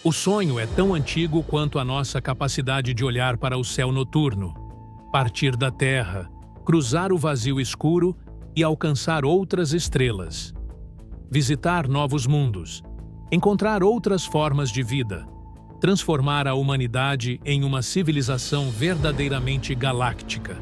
O sonho é tão antigo quanto a nossa capacidade de olhar para o céu noturno, partir da Terra, cruzar o vazio escuro e alcançar outras estrelas. Visitar novos mundos, encontrar outras formas de vida, transformar a humanidade em uma civilização verdadeiramente galáctica.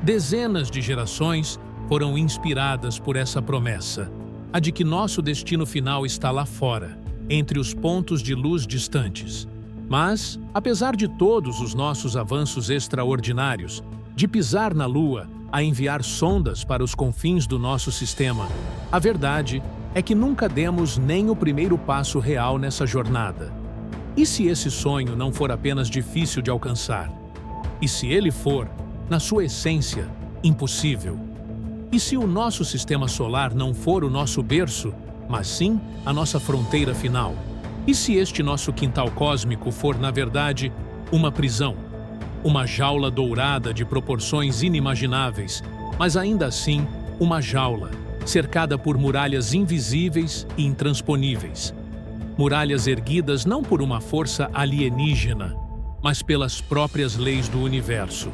Dezenas de gerações foram inspiradas por essa promessa, a de que nosso destino final está lá fora, entre os pontos de luz distantes. Mas, apesar de todos os nossos avanços extraordinários, de pisar na Lua a enviar sondas para os confins do nosso sistema, a verdade é que nunca demos nem o primeiro passo real nessa jornada. E se esse sonho não for apenas difícil de alcançar? E se ele for, na sua essência, impossível? E se o nosso sistema solar não for o nosso berço, mas sim a nossa fronteira final? E se este nosso quintal cósmico for, na verdade, uma prisão? Uma jaula dourada de proporções inimagináveis, mas ainda assim uma jaula, cercada por muralhas invisíveis e intransponíveis. Muralhas erguidas não por uma força alienígena, mas pelas próprias leis do universo.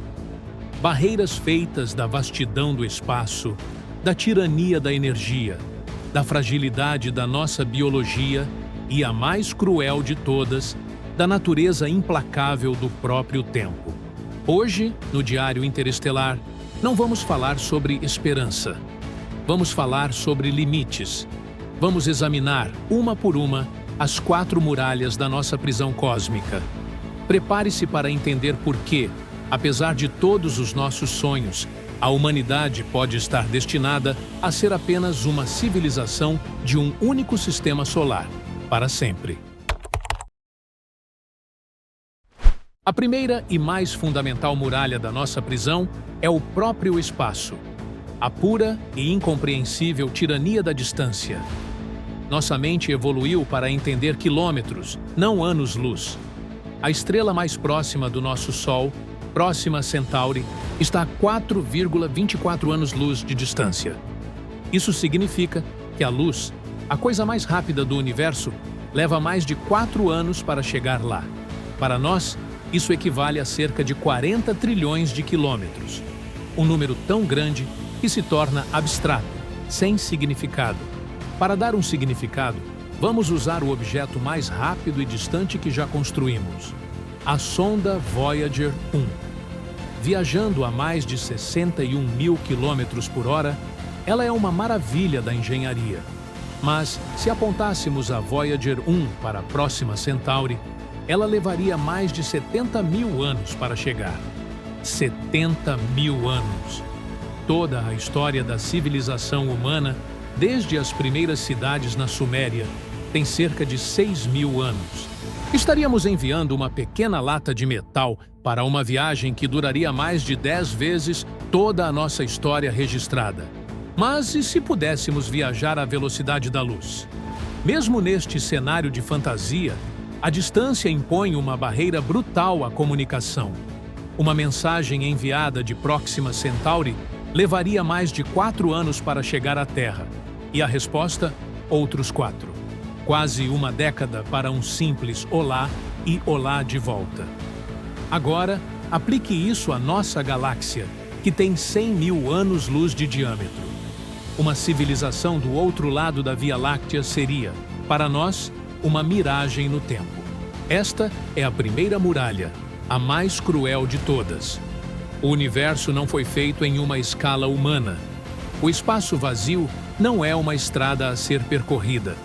Barreiras feitas da vastidão do espaço, da tirania da energia, da fragilidade da nossa biologia e, a mais cruel de todas, da natureza implacável do próprio tempo. Hoje, no Diário Interestelar, não vamos falar sobre esperança. Vamos falar sobre limites. Vamos examinar, uma por uma, as 4 muralhas da nossa prisão cósmica. Prepare-se para entender por que, apesar de todos os nossos sonhos, a humanidade pode estar destinada a ser apenas uma civilização de um único sistema solar, para sempre. A primeira e mais fundamental muralha da nossa prisão é o próprio espaço, a pura e incompreensível tirania da distância. Nossa mente evoluiu para entender quilômetros, não anos-luz. A estrela mais próxima do nosso Sol, Próxima Centauri, está a 4,24 anos-luz de distância. Isso significa que a luz, a coisa mais rápida do universo, leva mais de 4 anos para chegar lá. Para nós, isso equivale a cerca de 40 trilhões de quilômetros. Um número tão grande que se torna abstrato, sem significado. Para dar um significado, vamos usar o objeto mais rápido e distante que já construímos, a sonda Voyager 1. Viajando a mais de 61 mil quilômetros por hora, ela é uma maravilha da engenharia. Mas, se apontássemos a Voyager 1 para a Próxima Centauri, ela levaria mais de 70 mil anos para chegar. 70 mil anos! Toda a história da civilização humana, desde as primeiras cidades na Suméria, tem cerca de 6 mil anos. Estaríamos enviando uma pequena lata de metal para uma viagem que duraria mais de 10 vezes toda a nossa história registrada. Mas e se pudéssemos viajar à velocidade da luz? Mesmo neste cenário de fantasia, a distância impõe uma barreira brutal à comunicação. Uma mensagem enviada de Próxima Centauri levaria mais de 4 anos para chegar à Terra. E a resposta? Outros 4. Quase uma década para um simples olá e olá de volta. Agora, aplique isso à nossa galáxia, que tem 100 mil anos-luz de diâmetro. Uma civilização do outro lado da Via Láctea seria, para nós, uma miragem no tempo. Esta é a primeira muralha, a mais cruel de todas. O universo não foi feito em uma escala humana. O espaço vazio não é uma estrada a ser percorrida.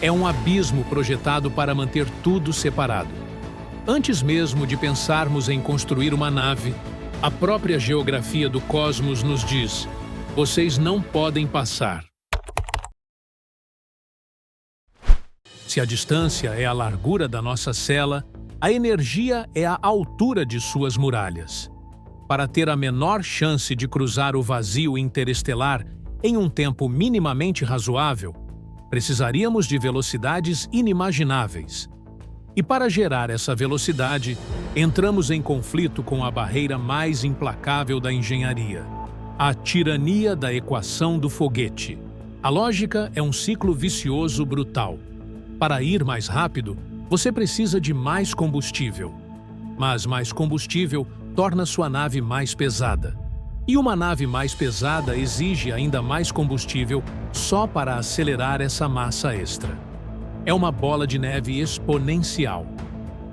É um abismo projetado para manter tudo separado. Antes mesmo de pensarmos em construir uma nave, a própria geografia do cosmos nos diz: vocês não podem passar. Se a distância é a largura da nossa cela, a energia é a altura de suas muralhas. Para ter a menor chance de cruzar o vazio interestelar em um tempo minimamente razoável, precisaríamos de velocidades inimagináveis. E para gerar essa velocidade, entramos em conflito com a barreira mais implacável da engenharia, a tirania da equação do foguete. A lógica é um ciclo vicioso brutal. Para ir mais rápido, Você precisa de mais combustível. Mas mais combustível torna sua nave mais pesada. E uma nave mais pesada exige ainda mais combustível só para acelerar essa massa extra. É uma bola de neve exponencial.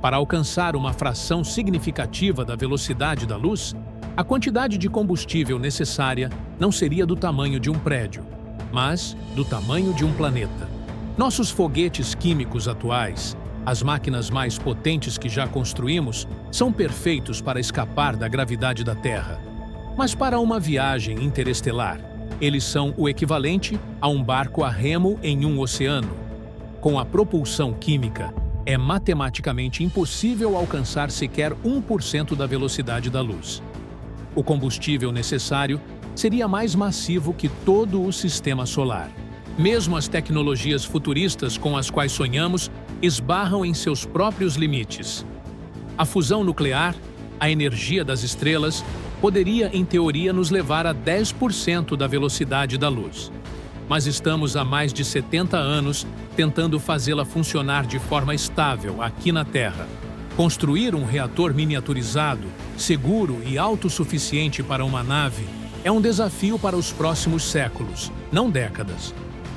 Para alcançar uma fração significativa da velocidade da luz, a quantidade de combustível necessária não seria do tamanho de um prédio, mas do tamanho de um planeta. Nossos foguetes químicos atuais, as máquinas mais potentes que já construímos, são perfeitos para escapar da gravidade da Terra. Mas para uma viagem interestelar, eles são o equivalente a um barco a remo em um oceano. Com a propulsão química, é matematicamente impossível alcançar sequer 1% da velocidade da luz. O combustível necessário seria mais massivo que todo o sistema solar. Mesmo as tecnologias futuristas com as quais sonhamos esbarram em seus próprios limites. A fusão nuclear, a energia das estrelas, poderia, em teoria, nos levar a 10% da velocidade da luz. Mas estamos há mais de 70 anos tentando fazê-la funcionar de forma estável aqui na Terra. Construir um reator miniaturizado, seguro e autossuficiente para uma nave é um desafio para os próximos séculos, não décadas.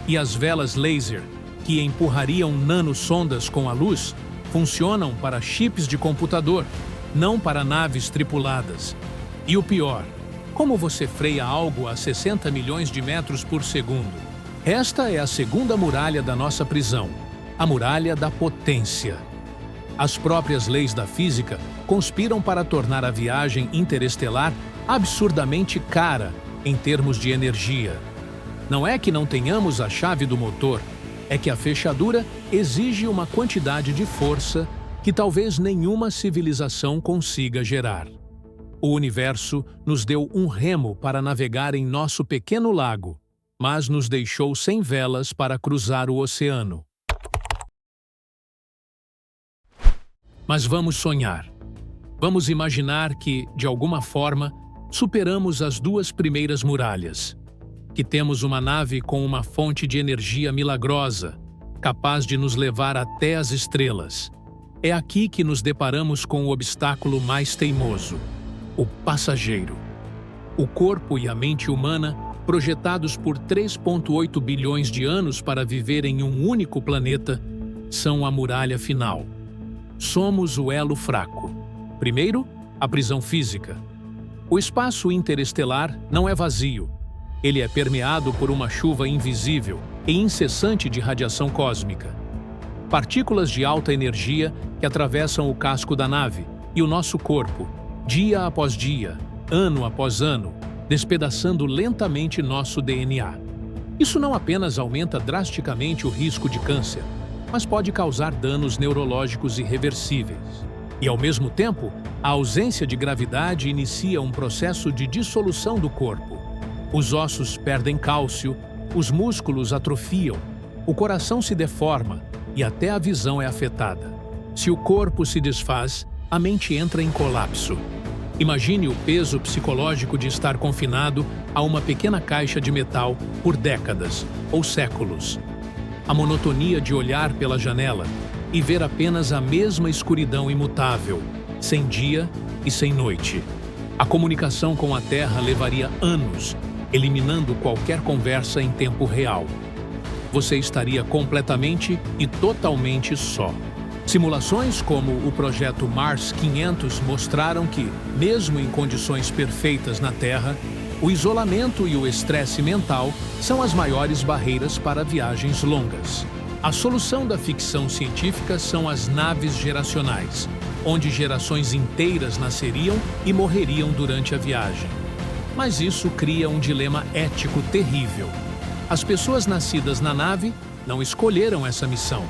E as velas laser, que empurrariam nanosondas com a luz, funcionam para chips de computador, não para naves tripuladas. E o pior, como você freia algo a 60 milhões de metros por segundo? Esta é a segunda muralha da nossa prisão, a muralha da potência. As próprias leis da física conspiram para tornar a viagem interestelar absurdamente cara em termos de energia. Não é que não tenhamos a chave do motor, é que a fechadura exige uma quantidade de força que talvez nenhuma civilização consiga gerar. O universo nos deu um remo para navegar em nosso pequeno lago, mas nos deixou sem velas para cruzar o oceano. Mas vamos sonhar. Vamos imaginar que, de alguma forma, superamos as duas primeiras muralhas. Que temos uma nave com uma fonte de energia milagrosa, capaz de nos levar até as estrelas. É aqui que nos deparamos com o obstáculo mais teimoso: o passageiro. O corpo e a mente humana, projetados por 3,8 bilhões de anos para viver em um único planeta, são a muralha final. Somos o elo fraco. Primeiro, a prisão física. O espaço interestelar não é vazio. Ele é permeado por uma chuva invisível e incessante de radiação cósmica. Partículas de alta energia que atravessam o casco da nave e o nosso corpo, dia após dia, ano após ano, despedaçando lentamente nosso DNA. Isso não apenas aumenta drasticamente o risco de câncer, mas pode causar danos neurológicos irreversíveis. E, ao mesmo tempo, a ausência de gravidade inicia um processo de dissolução do corpo. Os ossos perdem cálcio, os músculos atrofiam, o coração se deforma e até a visão é afetada. Se o corpo se desfaz, a mente entra em colapso. Imagine o peso psicológico de estar confinado a uma pequena caixa de metal por décadas ou séculos. A monotonia de olhar pela janela e ver apenas a mesma escuridão imutável, sem dia e sem noite. A comunicação com a Terra levaria anos, eliminando qualquer conversa em tempo real. Você estaria completamente e totalmente só. Simulações como o projeto Mars 500 mostraram que, mesmo em condições perfeitas na Terra, o isolamento e o estresse mental são as maiores barreiras para viagens longas. A solução da ficção científica são as naves geracionais, onde gerações inteiras nasceriam e morreriam durante a viagem. Mas isso cria um dilema ético terrível. As pessoas nascidas na nave não escolheram essa missão.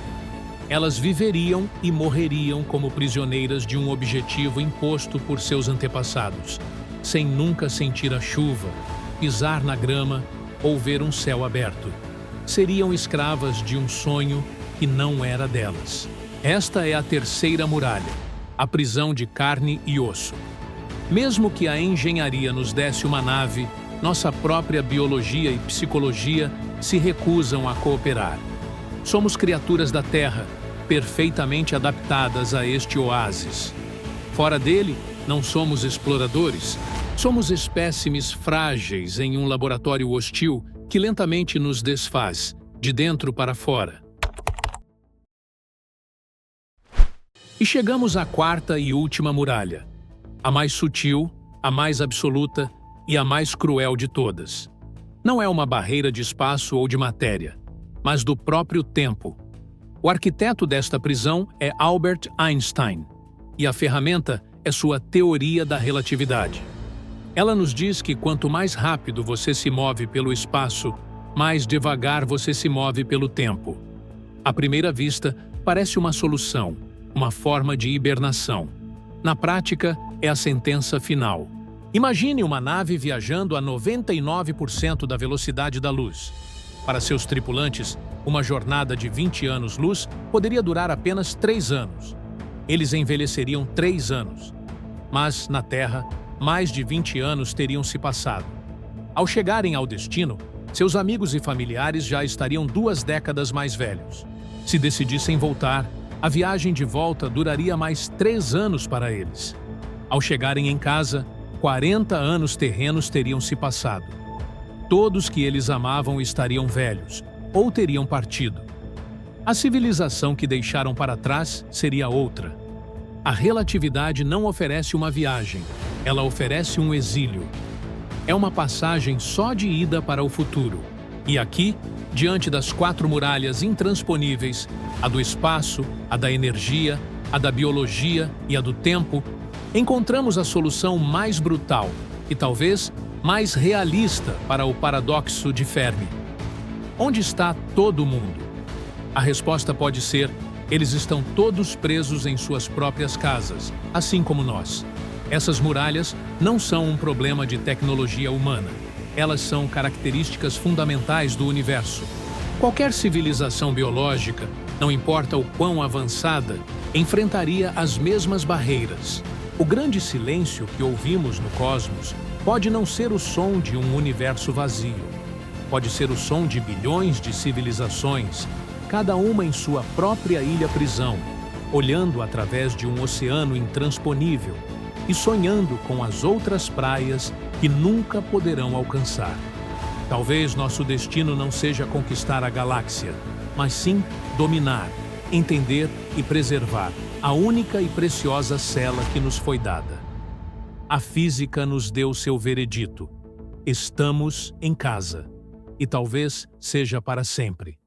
Elas viveriam e morreriam como prisioneiras de um objetivo imposto por seus antepassados, sem nunca sentir a chuva, pisar na grama ou ver um céu aberto. Seriam escravas de um sonho que não era delas. Esta é a terceira muralha, a prisão de carne e osso. Mesmo que a engenharia nos desse uma nave, nossa própria biologia e psicologia se recusam a cooperar. Somos criaturas da Terra perfeitamente adaptadas a este oásis. Fora dele, não somos exploradores. Somos espécimes frágeis em um laboratório hostil que lentamente nos desfaz, de dentro para fora. E chegamos à quarta e última muralha, a mais sutil, a mais absoluta e a mais cruel de todas. Não é uma barreira de espaço ou de matéria, mas do próprio tempo. O arquiteto desta prisão é Albert Einstein, e a ferramenta é sua teoria da relatividade. Ela nos diz que quanto mais rápido você se move pelo espaço, mais devagar você se move pelo tempo. À primeira vista, parece uma solução, uma forma de hibernação. Na prática, é a sentença final. Imagine uma nave viajando a 99% da velocidade da luz. Para seus tripulantes, uma jornada de 20 anos-luz poderia durar apenas 3 anos. Eles envelheceriam 3 anos. Mas, na Terra, mais de 20 anos teriam se passado. Ao chegarem ao destino, seus amigos e familiares já estariam 2 décadas mais velhos. Se decidissem voltar, a viagem de volta duraria mais 3 anos para eles. Ao chegarem em casa, 40 anos terrenos teriam se passado. Todos que eles amavam estariam velhos, ou teriam partido. A civilização que deixaram para trás seria outra. A relatividade não oferece uma viagem, ela oferece um exílio. É uma passagem só de ida para o futuro. E aqui, diante das 4 muralhas intransponíveis, a do espaço, a da energia, a da biologia e a do tempo, encontramos a solução mais brutal e talvez mais realista para o paradoxo de Fermi. Onde está todo mundo? A resposta pode ser: eles estão todos presos em suas próprias casas, assim como nós. Essas muralhas não são um problema de tecnologia humana. Elas são características fundamentais do universo. Qualquer civilização biológica, não importa o quão avançada, enfrentaria as mesmas barreiras. O grande silêncio que ouvimos no cosmos pode não ser o som de um universo vazio. Pode ser o som de bilhões de civilizações, cada uma em sua própria ilha-prisão, olhando através de um oceano intransponível e sonhando com as outras praias que nunca poderão alcançar. Talvez nosso destino não seja conquistar a galáxia, mas sim dominar, entender e preservar a única e preciosa cela que nos foi dada. A física nos deu seu veredito. Estamos em casa. E talvez seja para sempre.